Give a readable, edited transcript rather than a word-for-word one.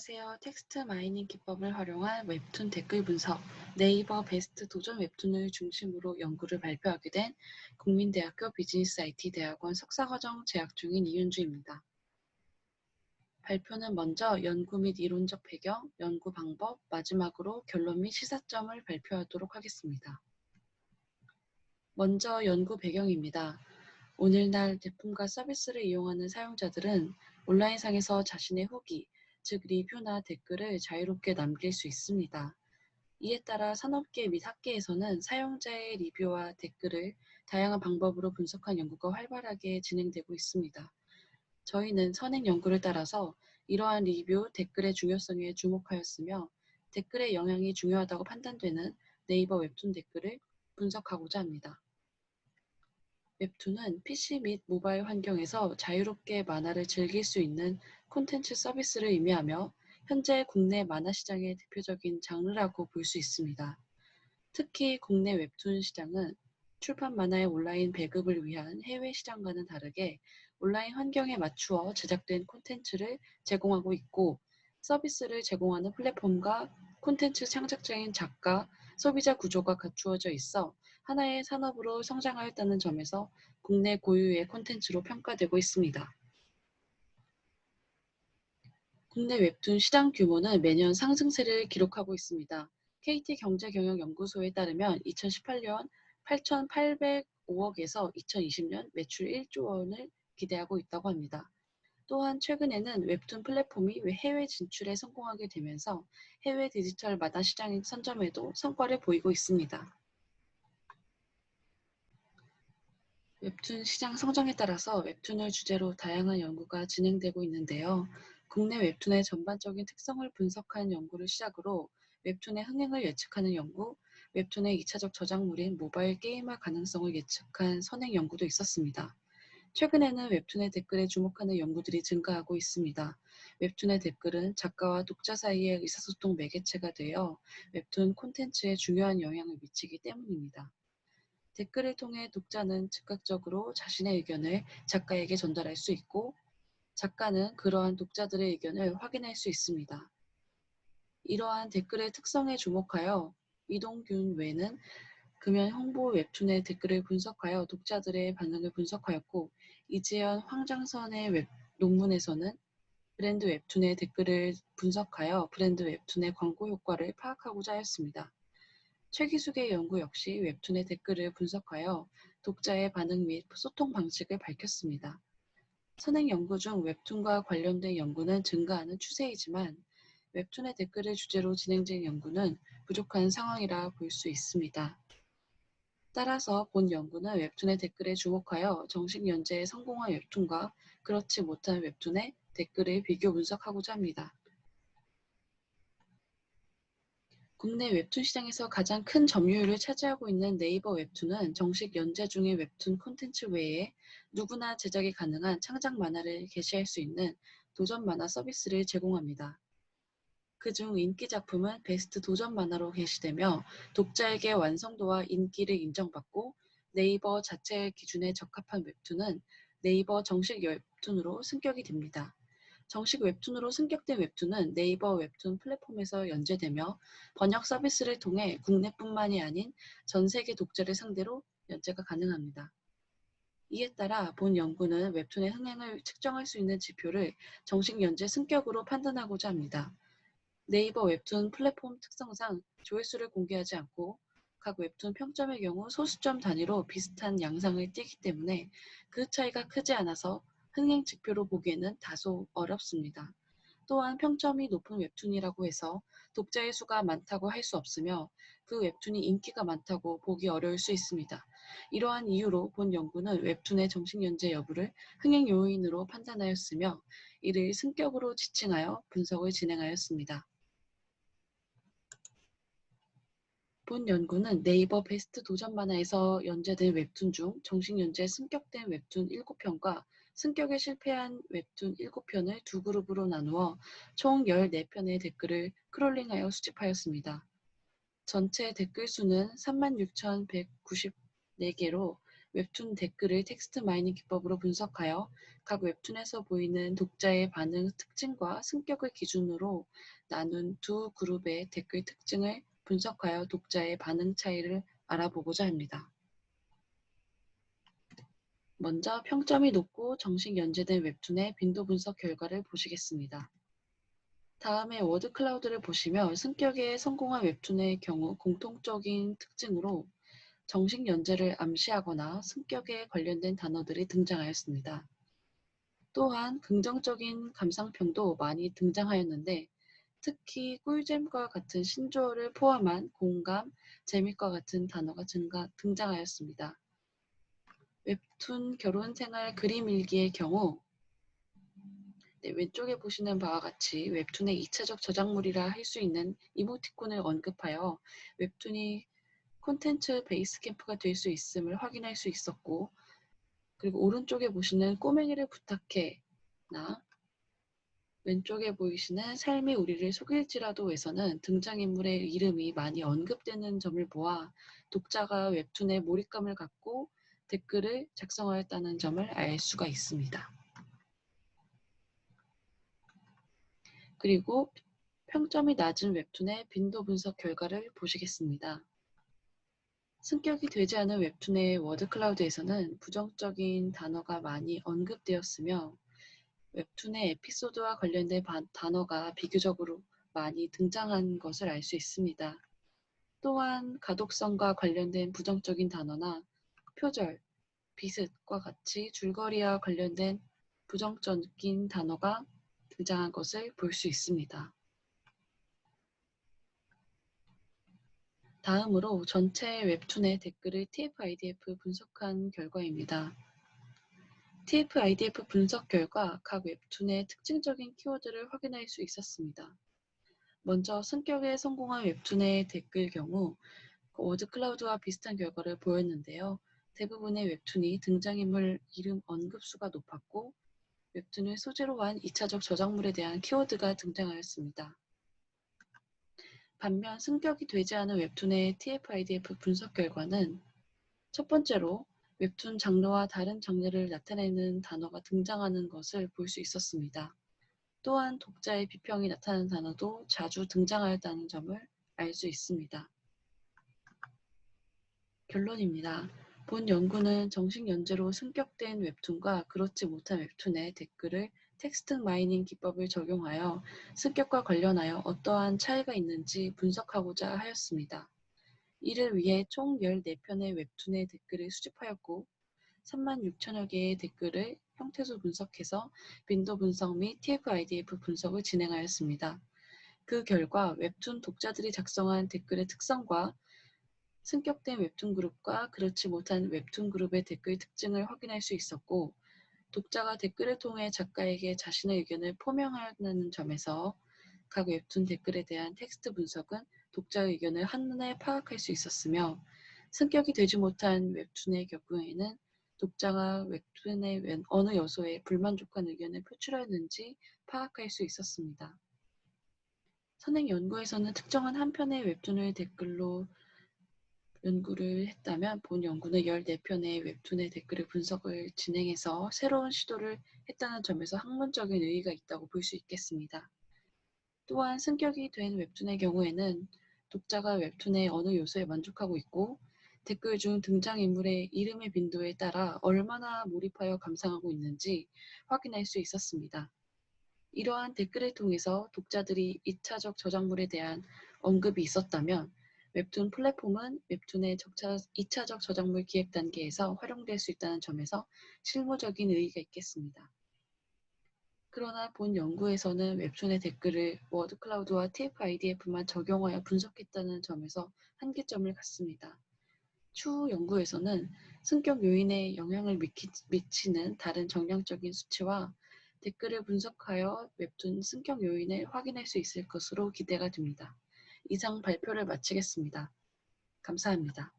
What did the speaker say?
안녕하세요. 텍스트 마이닝 기법을 활용한 웹툰 댓글 분석, 네이버 베스트 도전 웹툰을 중심으로 연구를 발표하게 된 국민대학교 비즈니스 IT 대학원 석사과정 재학 중인 이윤주입니다. 발표는 먼저 연구 및 이론적 배경, 연구 방법, 마지막으로 결론 및 시사점을 발표하도록 하겠습니다. 먼저 연구 배경입니다. 오늘날 제품과 서비스를 이용하는 사용자들은 온라인상에서 자신의 후기, 즉 리뷰나 댓글을 자유롭게 남길 수 있습니다. 이에 따라 산업계 및 학계에서는 사용자의 리뷰와 댓글을 다양한 방법으로 분석한 연구가 활발하게 진행되고 있습니다. 저희는 선행 연구를 따라서 이러한 리뷰, 댓글의 중요성에 주목하였으며 댓글의 영향이 중요하다고 판단되는 네이버 웹툰 댓글을 분석하고자 합니다. 웹툰은 PC 및 모바일 환경에서 자유롭게 만화를 즐길 수 있는 콘텐츠 서비스를 의미하며 현재 국내 만화 시장의 대표적인 장르라고 볼 수 있습니다. 특히 국내 웹툰 시장은 출판 만화의 온라인 배급을 위한 해외 시장과는 다르게 온라인 환경에 맞추어 제작된 콘텐츠를 제공하고 있고 서비스를 제공하는 플랫폼과 콘텐츠 창작자인 작가, 소비자 구조가 갖추어져 있어 하나의 산업으로 성장하였다는 점에서 국내 고유의 콘텐츠로 평가되고 있습니다. 국내 웹툰 시장 규모는 매년 상승세를 기록하고 있습니다. KT경제경영연구소에 따르면 2018년 8,805억에서 2020년 매출 1조 원을 기대하고 있다고 합니다. 또한 최근에는 웹툰 플랫폼이 해외 진출에 성공하게 되면서 해외 디지털 만화 시장 선점에도 성과를 보이고 있습니다. 웹툰 시장 성장에 따라서 웹툰을 주제로 다양한 연구가 진행되고 있는데요. 국내 웹툰의 전반적인 특성을 분석한 연구를 시작으로 웹툰의 흥행을 예측하는 연구, 웹툰의 2차적 저작물인 모바일 게임화 가능성을 예측한 선행 연구도 있었습니다. 최근에는 웹툰의 댓글에 주목하는 연구들이 증가하고 있습니다. 웹툰의 댓글은 작가와 독자 사이의 의사소통 매개체가 되어 웹툰 콘텐츠에 중요한 영향을 미치기 때문입니다. 댓글을 통해 독자는 즉각적으로 자신의 의견을 작가에게 전달할 수 있고 작가는 그러한 독자들의 의견을 확인할 수 있습니다. 이러한 댓글의 특성에 주목하여 이동균 외는 금연 홍보 웹툰의 댓글을 분석하여 독자들의 반응을 분석하였고 이재현 황장선의 논문에서는 브랜드 웹툰의 댓글을 분석하여 브랜드 웹툰의 광고 효과를 파악하고자 하였습니다. 최기숙의 연구 역시 웹툰의 댓글을 분석하여 독자의 반응 및 소통 방식을 밝혔습니다. 선행 연구 중 웹툰과 관련된 연구는 증가하는 추세이지만 웹툰의 댓글을 주제로 진행된 연구는 부족한 상황이라 볼 수 있습니다. 따라서 본 연구는 웹툰의 댓글에 주목하여 정식 연재에 성공한 웹툰과 그렇지 못한 웹툰의 댓글을 비교 분석하고자 합니다. 국내 웹툰 시장에서 가장 큰 점유율을 차지하고 있는 네이버 웹툰은 정식 연재 중의 웹툰 콘텐츠 외에 누구나 제작이 가능한 창작 만화를 게시할 수 있는 도전 만화 서비스를 제공합니다. 그중 인기 작품은 베스트 도전 만화로 게시되며 독자에게 완성도와 인기를 인정받고 네이버 자체 기준에 적합한 웹툰은 네이버 정식 웹툰으로 승격이 됩니다. 정식 웹툰으로 승격된 웹툰은 네이버 웹툰 플랫폼에서 연재되며 번역 서비스를 통해 국내뿐만이 아닌 전 세계 독자를 상대로 연재가 가능합니다. 이에 따라 본 연구는 웹툰의 흥행을 측정할 수 있는 지표를 정식 연재 승격으로 판단하고자 합니다. 네이버 웹툰 플랫폼 특성상 조회수를 공개하지 않고 각 웹툰 평점의 경우 소수점 단위로 비슷한 양상을 띠기 때문에 그 차이가 크지 않아서 흥행 지표로 보기에는 다소 어렵습니다. 또한 평점이 높은 웹툰이라고 해서 독자의 수가 많다고 할 수 없으며 그 웹툰이 인기가 많다고 보기 어려울 수 있습니다. 이러한 이유로 본 연구는 웹툰의 정식 연재 여부를 흥행 요인으로 판단하였으며 이를 승격으로 지칭하여 분석을 진행하였습니다. 본 연구는 네이버 베스트 도전 만화에서 연재된 웹툰 중 정식 연재에 승격된 웹툰 7편과 승격에 실패한 웹툰 7편을 두 그룹으로 나누어 총 14편의 댓글을 크롤링하여 수집하였습니다. 전체 댓글 수는 36,194개로 웹툰 댓글을 텍스트 마이닝 기법으로 분석하여 각 웹툰에서 보이는 독자의 반응 특징과 승격을 기준으로 나눈 두 그룹의 댓글 특징을 분석하여 독자의 반응 차이를 알아보고자 합니다. 먼저 평점이 높고 정식 연재된 웹툰의 빈도 분석 결과를 보시겠습니다. 다음에 워드 클라우드를 보시며 승격에 성공한 웹툰의 경우 공통적인 특징으로 정식 연재를 암시하거나 승격에 관련된 단어들이 등장하였습니다. 또한 긍정적인 감상평도 많이 등장하였는데 특히 꿀잼과 같은 신조어를 포함한 공감, 재밌과 같은 단어가 등장하였습니다. 웹툰 결혼생활 그림 일기의 경우 왼쪽에 보시는 바와 같이 웹툰의 2차적 저작물이라 할 수 있는 이모티콘을 언급하여 웹툰이 콘텐츠 베이스캠프가 될 수 있음을 확인할 수 있었고, 그리고 오른쪽에 보시는 꼬맹이를 부탁해나 왼쪽에 보이시는 삶이 우리를 속일지라도에서는 등장인물의 이름이 많이 언급되는 점을 보아 독자가 웹툰에 몰입감을 갖고 댓글을 작성하였다는 점을 알 수가 있습니다. 그리고 평점이 낮은 웹툰의 빈도 분석 결과를 보시겠습니다. 승격이 되지 않은 웹툰의 워드클라우드에서는 부정적인 단어가 많이 언급되었으며 웹툰의 에피소드와 관련된 단어가 비교적으로 많이 등장한 것을 알 수 있습니다. 또한 가독성과 관련된 부정적인 단어나 표절, 비슷과 같이 줄거리와 관련된 부정적인 단어가 등장한 것을 볼 수 있습니다. 다음으로 전체 웹툰의 댓글을 TF-IDF 분석한 결과입니다. TF-IDF 분석 결과 각 웹툰의 특징적인 키워드를 확인할 수 있었습니다. 먼저 승격에 성공한 웹툰의 댓글 경우 워드클라우드와 비슷한 결과를 보였는데요. 대부분의 웹툰이 등장인물 이름 언급수가 높았고 웹툰을 소재로 한 2차적 저작물에 대한 키워드가 등장하였습니다. 반면 승격이 되지 않은 웹툰의 TF-IDF 분석 결과는 첫 번째로 웹툰 장르와 다른 장르를 나타내는 단어가 등장하는 것을 볼 수 있었습니다. 또한 독자의 비평이 나타나는 단어도 자주 등장하였다는 점을 알 수 있습니다. 결론입니다. 본 연구는 정식 연재로 승격된 웹툰과 그렇지 못한 웹툰의 댓글을 텍스트 마이닝 기법을 적용하여 승격과 관련하여 어떠한 차이가 있는지 분석하고자 하였습니다. 이를 위해 총 14편의 웹툰의 댓글을 수집하였고 36,000여 개의 댓글을 형태소 분석해서 빈도 분석 및 TF-IDF 분석을 진행하였습니다. 그 결과 웹툰 독자들이 작성한 댓글의 특성과 승격된 웹툰 그룹과 그렇지 못한 웹툰 그룹의 댓글 특징을 확인할 수 있었고 독자가 댓글을 통해 작가에게 자신의 의견을 포명하는 점에서 각 웹툰 댓글에 대한 텍스트 분석은 독자의 의견을 한눈에 파악할 수 있었으며 승격이 되지 못한 웹툰의 경우에는 독자가 웹툰의 어느 요소에 불만족한 의견을 표출하였는지 파악할 수 있었습니다. 선행 연구에서는 특정한 한 편의 웹툰을 댓글로 연구를 했다면 본 연구는 14편의 웹툰의 댓글을 분석을 진행해서 새로운 시도를 했다는 점에서 학문적인 의의가 있다고 볼 수 있겠습니다. 또한 승격이 된 웹툰의 경우에는 독자가 웹툰의 어느 요소에 만족하고 있고 댓글 중 등장인물의 이름의 빈도에 따라 얼마나 몰입하여 감상하고 있는지 확인할 수 있었습니다. 이러한 댓글을 통해서 독자들이 2차적 저작물에 대한 언급이 있었다면 웹툰 플랫폼은 웹툰의 2차적 저작물 기획 단계에서 활용될 수 있다는 점에서 실무적인 의의가 있겠습니다. 그러나 본 연구에서는 웹툰의 댓글을 워드클라우드와 TF-IDF만 적용하여 분석했다는 점에서 한계점을 갖습니다. 추후 연구에서는 승격 요인에 영향을 미치는 다른 정량적인 수치와 댓글을 분석하여 웹툰 승격 요인을 확인할 수 있을 것으로 기대가 됩니다. 이상 발표를 마치겠습니다. 감사합니다.